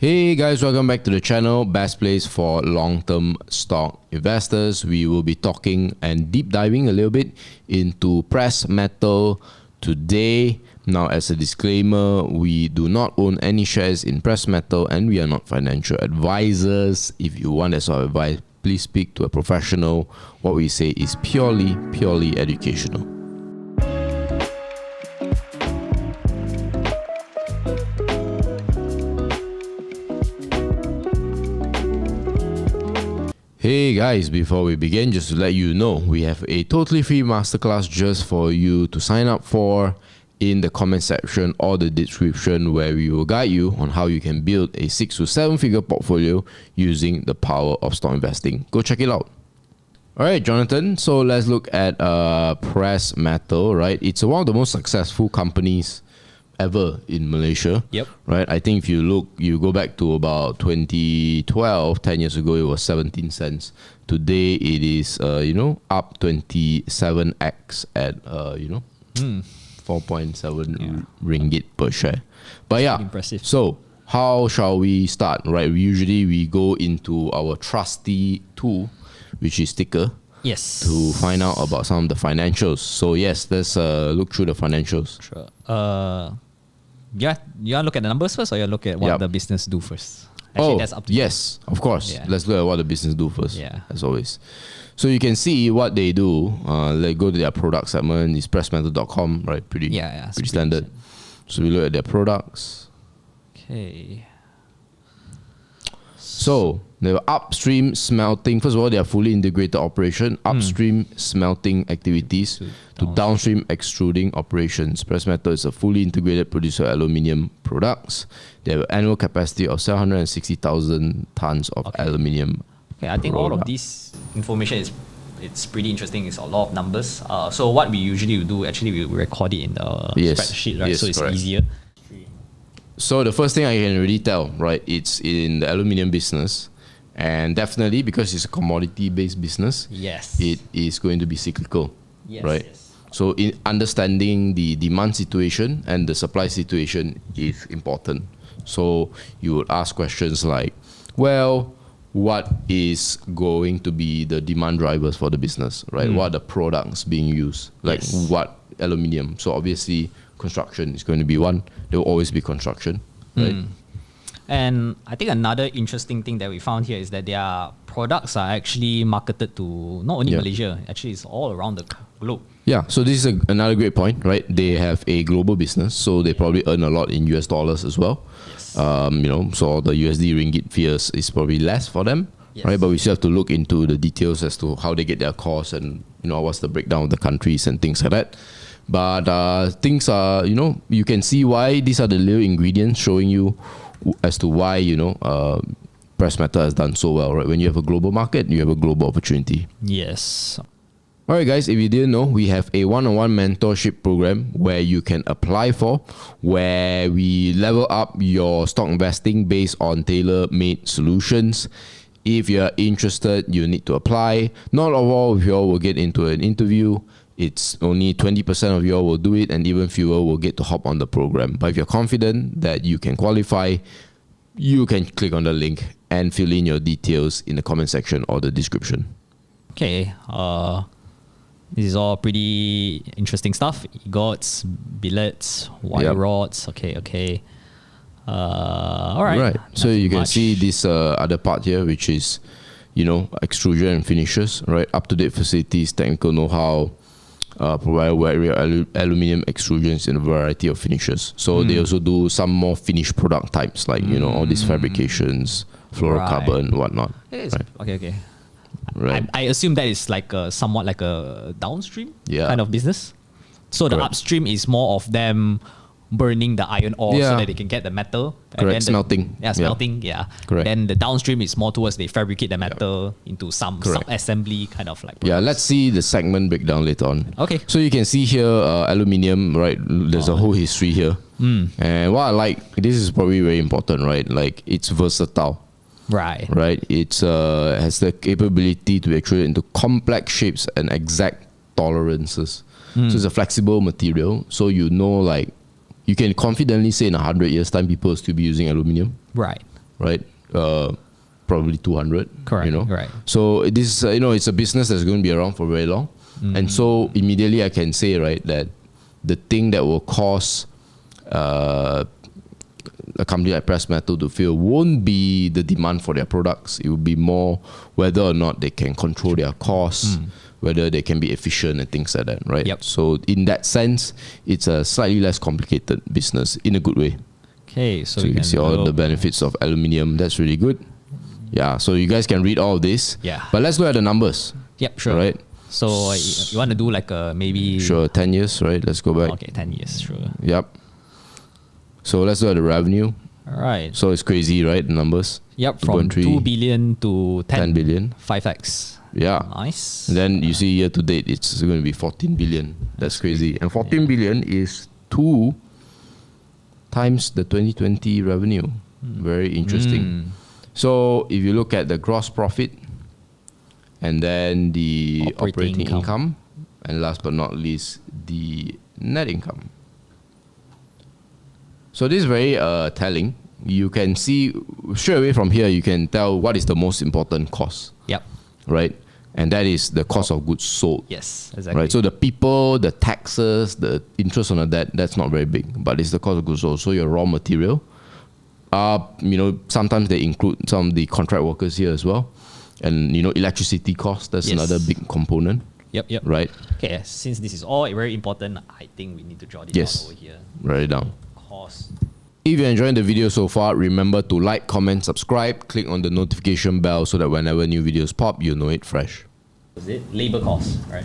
Hey guys, welcome back to the channel, best place for long-term stock investors. We will be talking and deep diving a little bit into precious metal today. Now, as a disclaimer, we do not own any shares in precious metal and we are not financial advisors. If you want that sort of advice, please speak to a professional. What we say is purely educational. Hey guys, before we begin, just to let you know, we have a totally free masterclass just for you to sign up for in the comment section or the description, where we will guide you on how you can build a 6 to 7 figure portfolio using the power of stock investing. Go check it out. Alright, Jonathan, so let's look at precious metal, right? It's one of the most successful companies ever in Malaysia. Yep. Right. I think if you go back to about 2012, 10 years ago, it was 17 cents. Today it is up 27x at 4.7 ringgit per share. But yeah, impressive. So how shall we start? Right. Usually we go into our trusty tool, which is Ticker. Yes. To find out about some of the financials. So yes, let's look through the financials. Sure. You want to look at the numbers first, or you look at what the business do first? Actually, that's up to you. Yes, of course. Yeah. Let's look at what the business do first. Yeah. As always. So you can see what they do. Let's go to their product segment. It's pressmetal.com, right? Pretty standard. So we look at their products. Okay. So they have upstream smelting. First of all, they are fully integrated operation. Upstream smelting activities to downstream extruding operations. Precious Metal is a fully integrated producer of aluminium products. They have an annual capacity of 760,000 tons of aluminium. Okay, I think all of this information it's pretty interesting. It's a lot of numbers. So what we usually do, actually, we record it in the spreadsheet, right? Yes, so it's correct. easier. So the first thing I can already tell, right, it's in the aluminium business, and definitely because it's a commodity-based business, yes, it is going to be cyclical, right? Yes. So in understanding the demand situation and the supply situation is important. So you would ask questions like, well, what is going to be the demand drivers for the business, right? What are the products being used? Like what aluminium? So obviously construction is going to be one. There will always be construction, right? And I think another interesting thing that we found here is that their products are actually marketed to not only Malaysia, actually it's all around the globe. Yeah. So this is another great point, right? They have a global business, so they probably earn a lot in US dollars as well. Yes. So the USD ringgit fears is probably less for them, right? But we still have to look into the details as to how they get their costs and what's the breakdown of the countries and things like that. But things are, you can see why these are the little ingredients showing you as to why, precious metal has done so well, right? When you have a global market, you have a global opportunity. Yes. All right, guys, if you didn't know, we have a one-on-one mentorship program where you can apply for, where we level up your stock investing based on tailor-made solutions. If you're interested, you need to apply. Not all of you all will get into an interview. It's only 20% of you all will do it, and even fewer will get to hop on the program. But if you're confident that you can qualify, you can click on the link and fill in your details in the comment section or the description. Okay. This is all pretty interesting stuff. Ingots, billets, wire rods. Okay. All right. Right. So you can see this other part here, which is, extrusion and finishes, right? Up-to-date facilities, technical know-how, provide wide array of aluminium extrusions in a variety of finishes. So they also do some more finished product types, like all these fabrications, fluorocarbon, whatnot. Right. Okay. Right. I assume that is like somewhat like a downstream kind of business. So the upstream is more of them burning the iron ore so that they can get the metal. Correct. And then Smelting. Smelting. Correct. Then the downstream is more towards they fabricate the metal into some sub-assembly kind of like products. Yeah, let's see the segment breakdown later on. Okay. So you can see here aluminium, right? There's a whole history here. And what I like, this is probably very important, right? Like it's versatile. Right. It's has the capability to be extruded into complex shapes and exact tolerances. So it's a flexible material. So like you can confidently say in 100 years time people will still be using aluminium. Right. right? Probably 200. Correct, You know, right. So this, it's a business that's going to be around for very long, and so immediately I can say, right, that the thing that will cause a company like pmetal to fail won't be the demand for their products. It will be more whether or not they can control their costs, whether they can be efficient and things like that, right? Yep. So in that sense, it's a slightly less complicated business in a good way. Okay, So you can see all the benefits of aluminium. That's really good. Yeah, so you guys can read all of this. Yeah. But let's look at the numbers. Yep, sure. Right? So you want to do like a maybe... Sure, 10 years, right? Let's go back. Okay, 10 years, sure. Yep. So let's look at the revenue. All right. So it's crazy, right? The numbers. Yep, from 2 billion to 10 billion. 5x. Yeah. Nice. And then you see year to date, it's going to be 14 billion. That's crazy. And 14 billion is 2 times the 2020 revenue. Very interesting. So if you look at the gross profit and then the operating income, and last but not least, the net income. So this is very telling. You can see straight away from here, you can tell what is the most important cost. Yep. Right? And that is the cost of goods sold. Yes, exactly. Right? So the people, the taxes, the interest on the debt, that's not very big, but it's the cost of goods sold. So your raw material, sometimes they include some of the contract workers here as well. And, electricity cost, that's another big component. Yep. Right? Okay, since this is all very important, I think we need to jot it down over here. Write it down. Cost. If you're enjoying the video so far, remember to like, comment, subscribe, click on the notification bell so that whenever new videos pop, you'll know it fresh. Was it labor cost, right?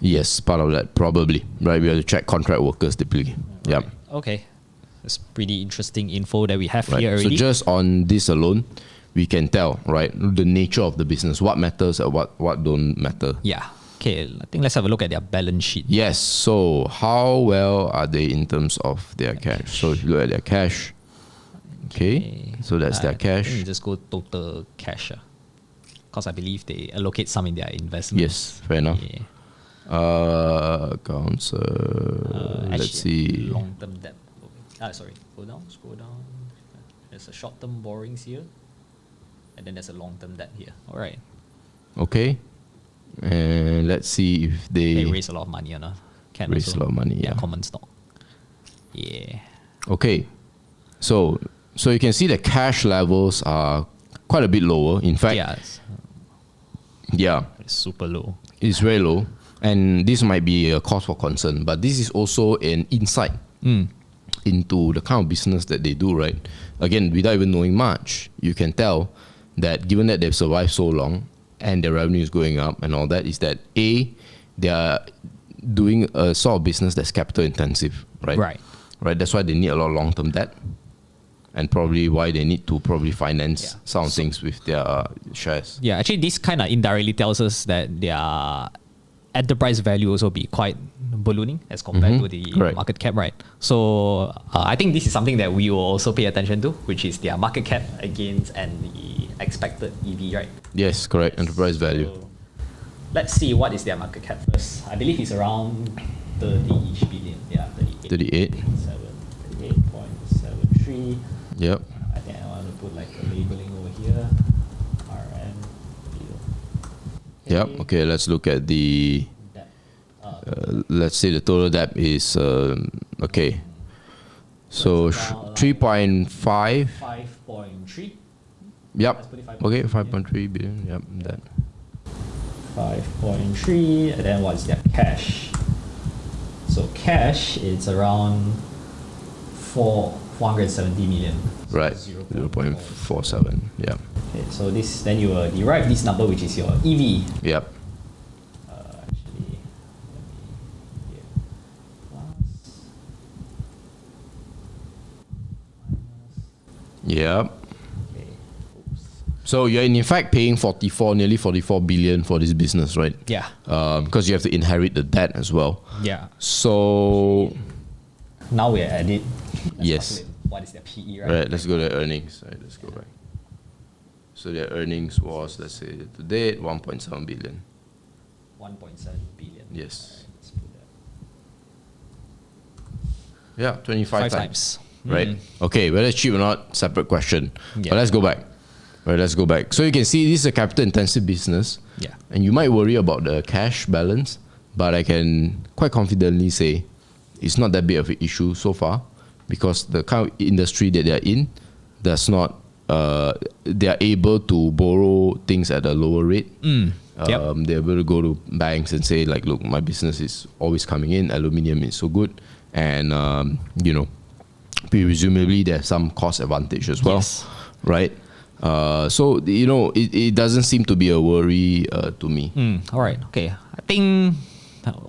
Yes, part of that, probably. Right, we have to check contract workers typically. Yep. Right. Okay. That's pretty interesting info that we have Right. here already. So just on this alone, we can tell, right, the nature of the business, what matters and what don't matter. Yeah. Okay, I think let's have a look at their balance sheet. Yes, so how well are they in terms of their cash? So if you look at their cash, okay, so that's their I cash. think you just go total cash. Because I believe they allocate some in their investments. Yes, fair enough. Yeah. Accounts, let's see. Long-term debt. Sorry, scroll down. There's a short-term borrowings here. And then there's a long-term debt here. All right. Okay. And let's see if they raise a lot of money or not. Can raise also. a lot of money, yeah. Common stock. Yeah. Okay. So you can see the cash levels are quite a bit lower. In fact, It's super low. It's very low. And this might be a cause for concern, but this is also an insight into the kind of business that they do, right? Again, without even knowing much, you can tell that given that they've survived so long and their revenue is going up and all that, is that A, they are doing a sort of business that's capital intensive, right? Right. That's why they need a lot of long-term debt, and probably why they need to finance some things with their shares. Yeah, actually, this kind of indirectly tells us that their enterprise value also be quite ballooning as compared to the market cap, right? So I think this is something that we will also pay attention to, which is their market cap against and the expected EV, right? Yes, correct. Enterprise value. So let's see what is their market cap first. I believe it's around 30-ish billion. Yeah, 38. 38.73. Yep. I think I want to put like a labeling over here. RM. Yep. Okay, let's look at the let's say the total debt is okay. So 3.5. 5.3. Yep. Okay, 5.3 billion. Yep. That. 5.3, and then what's their cash? So cash is around 470 million. Right. 0.47. Yeah. Okay, so this then you will derive this number, which is your EV. Yep. Yep. Okay. So you're in fact paying nearly 44 billion for this business, right? Yeah. Because you have to inherit the debt as well. Yeah. So now we're at it. Yes. What is their PE, right? Right. Let's go to earnings. Right. Let's go back. So their earnings was, let's say, to date 1.7 billion. 1.7 billion. Yes. Let's put that. Yeah, 25 5 times. right? Okay, whether it's cheap or not, separate question. Yeah. But let's go back. Right, let's go back. So you can see this is a capital-intensive business. Yeah. And you might worry about the cash balance, but I can quite confidently say it's not that big of an issue so far, because the kind of industry that they're in does not, they are able to borrow things at a lower rate. They're able to go to banks and say like, look, my business is always coming in, aluminium is so good, and you know, presumably there's some cost advantage as well, right? So you know, it doesn't seem to be a worry to me. All right, okay. I think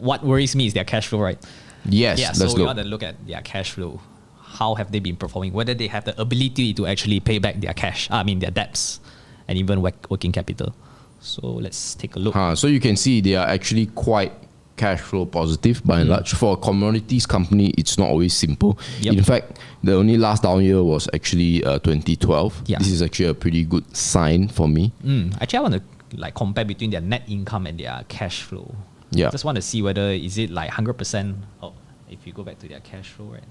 what worries me is their cash flow, right? Yes, yeah. So we want to look at their cash flow. How have they been performing? Whether they have the ability to actually pay back their cash, their debts, and even working capital. So let's take a look. So you can see they are actually quite cash flow positive by and large. For a commodities company, it's not always simple. In fact, the only last down year was actually 2012. This is actually a pretty good sign for me. Actually, I want to like compare between their net income and their cash flow. Just want to see whether is it like 100%. Oh, if you go back to their cash flow, right?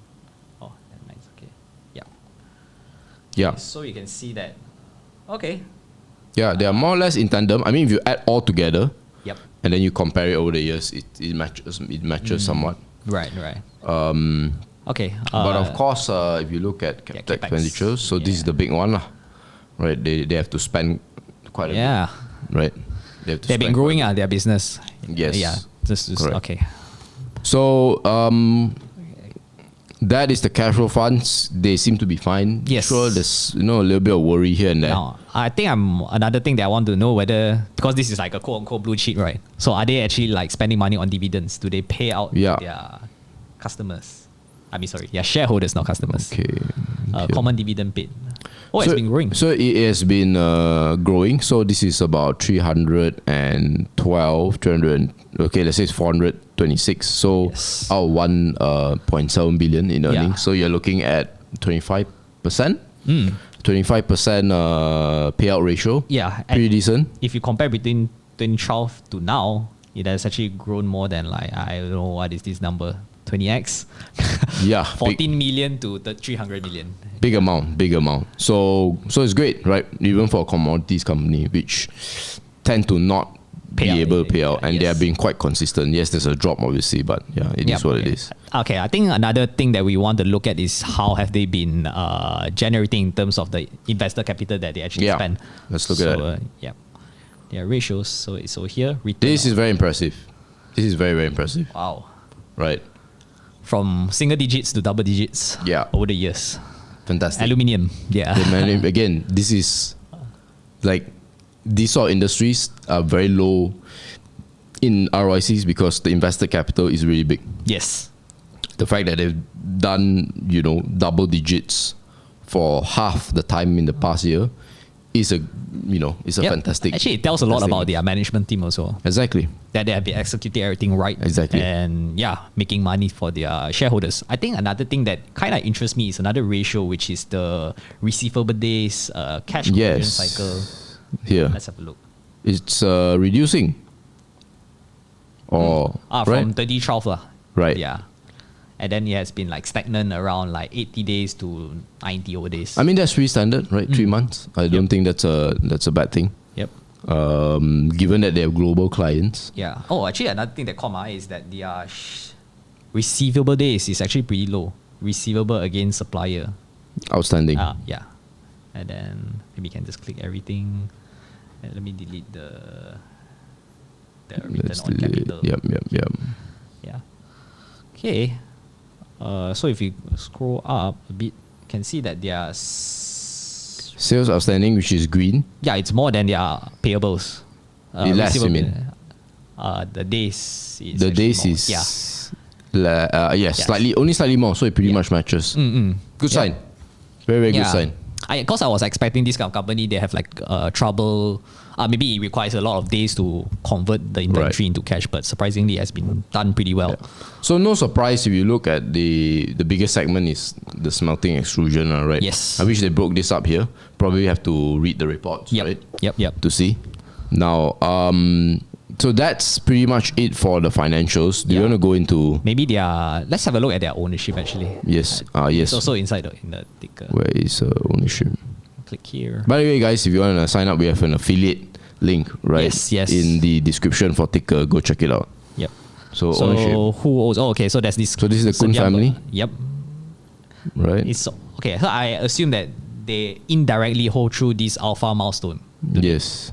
Oh, nice. Okay. Okay, so you can see that. Okay. Yeah, they are more or less in tandem. I mean, if you add all together, and then you compare it over the years, it matches somewhat. Right. Okay. But of course, if you look at capital expenditures, so this is the big one, right? They have to spend quite a bit, right? They've been growing their business. Yes. Yeah. Just okay. So that is the cash flow funds. They seem to be fine. Sure, there's a little bit of worry here and there. Now, I think another thing that I want to know whether, because this is like a quote unquote blue chip, right? So are they actually like spending money on dividends? Do they pay out their customers? Their shareholders, not customers. Okay. Common dividend paid. Oh, it's been growing. So it has been growing. So this is about 312, 300. Okay, let's say it's 426. So out of 1.7 billion in earnings. So you're looking at 25%. 25% payout ratio. Yeah, pretty decent. If you compare between 2012 to now, it has actually grown more than like, I don't know what is this number, 20x. 14 million to 300 million. Big amount. So it's great, right? Even for a commodities company, which tend to not be able to pay out, and they are being quite consistent. Yes, there's a drop obviously, but it is what it is. Okay, I think another thing that we want to look at is how have they been generating in terms of the investor capital that they actually spend. Let's look at that. Their ratios. So here, this is very impressive. This is very, very impressive. Wow. Right. From single digits to double digits over the years. Fantastic. Aluminium. Again, this is like, these sort of industries are very low in ROICs because the invested capital is really big. Yes. The fact that they've done, double digits for half the time in the past year is a fantastic. Actually, it tells a lot about their management team also. Exactly. That they have been executing everything right. Exactly. And making money for their shareholders. I think another thing that kind of interests me is another ratio, which is the receivable days, cash conversion cycle. Here. Let's have a look. It's reducing. From 2012. Right. Yeah. And then it has been like stagnant around like 80 days to 90 over days. I mean, that's pretty standard, right? 3 months. I don't think that's a bad thing. Yep. Given that they have global clients. Yeah. Oh, actually, another thing that caught my eye is that their receivable days is actually pretty low. Receivable against supplier. Outstanding. Yeah. And then maybe you can just click everything. And let me delete the return on capital. Yep. Yeah. Okay. So if you scroll up a bit, you can see that their sales outstanding, which is green. Yeah, it's more than their payables. Less, you mean? The days is the days more. is slightly more, so it pretty much matches. Good sign. Very, very good sign. Because I was expecting this kind of company, they have like trouble. Maybe it requires a lot of days to convert the inventory into cash, but surprisingly, it has been done pretty well. So no surprise if you look at the biggest segment is the smelting extrusion, right? Yes. I wish they broke this up here. Probably have to read the reports, right? Yep. To see. Now, So that's pretty much it for the financials. Do you want to go into... Maybe let's have a look at their ownership actually. Yes. It's Yes. also inside in the ticker. Where is ownership? Click here. By the way, guys, if you want to sign up, we have an affiliate link, right? Yes. In the description for ticker. Go check it out. Yep. So ownership. Who owns... Oh, okay. So there's this... So this is the Kun family? Yep. Right. Okay, so I assume that they indirectly hold through this alpha milestone. Yes.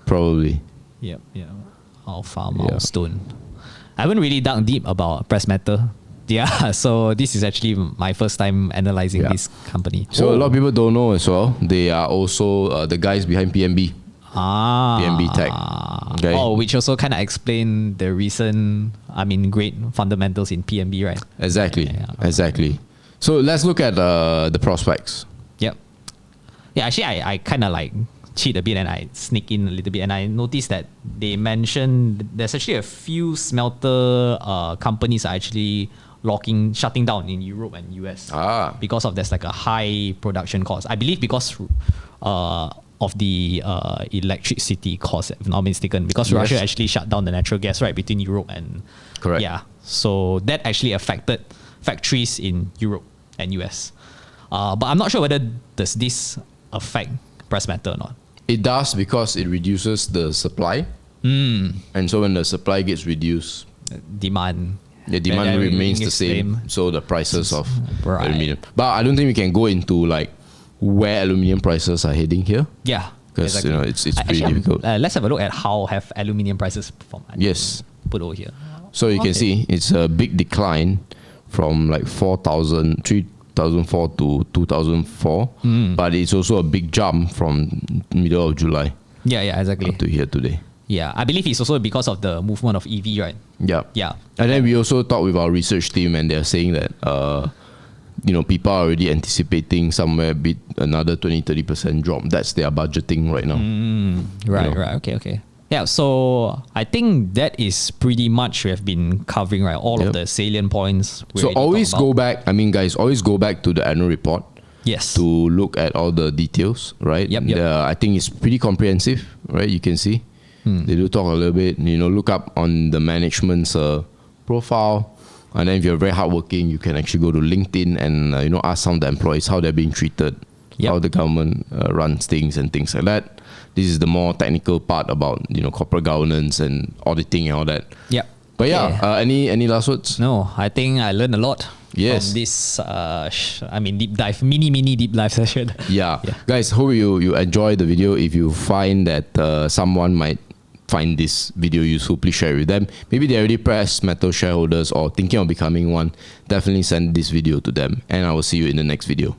Probably. Yep. Alpha milestone. I haven't really dug deep about press metal. Yeah, so this is actually my first time analyzing this company. So a lot of people don't know as well. They are also the guys behind PNB. PNB Tech. Okay. Oh, which also kind of explain the recent, great fundamentals in PNB, right? Exactly. Exactly. So let's look at the prospects. Yep. Yeah, actually, I kind of like cheat a bit and I sneak in a little bit, and I noticed that they mentioned there's actually a few smelter companies are actually shutting down in Europe and US because of there's like a high production cost. I believe because of the electricity cost, if I'm not mistaken, because Russia actually shut down the natural gas right between Europe and so that actually affected factories in Europe and US. But I'm not sure whether does this affect press metal or not. It does, because it reduces the supply, and so when the supply gets reduced, demand remains the same. So the prices of aluminium. But I don't think we can go into like where aluminium prices are heading here. Yeah, because it's pretty difficult. Let's have a look at how have aluminium prices performed. Yes, put over here. So you can see it's a big decline from like 3,004 to 2004, but it's also a big jump from middle of July. Yeah, exactly. Up to here today. Yeah, I believe it's also because of the movement of EV, right? Yeah. And then we also talked with our research team, and they're saying that people are already anticipating somewhere another 20-30% drop. That's their budgeting right now. Right. Okay. Yeah, so I think that is pretty much we have been covering, right? All of the salient points. So always go back. Guys, always go back to the annual report. Yes. To look at all the details, right? Yep. I think it's pretty comprehensive, right? You can see. They do talk a little bit. Look up on the management's profile. And then if you're very hardworking, you can actually go to LinkedIn and ask some of the employees how they're being treated, how the government runs things and things like that. This is the more technical part about corporate governance and auditing and all that. Yeah. But any last words? No, I think I learned a lot from this deep dive, mini deep dive session. Yeah. Guys, hope you enjoy the video. If you find that someone might find this video useful, please share it with them. Maybe they're already press metal shareholders or thinking of becoming one. Definitely send this video to them, and I will see you in the next video.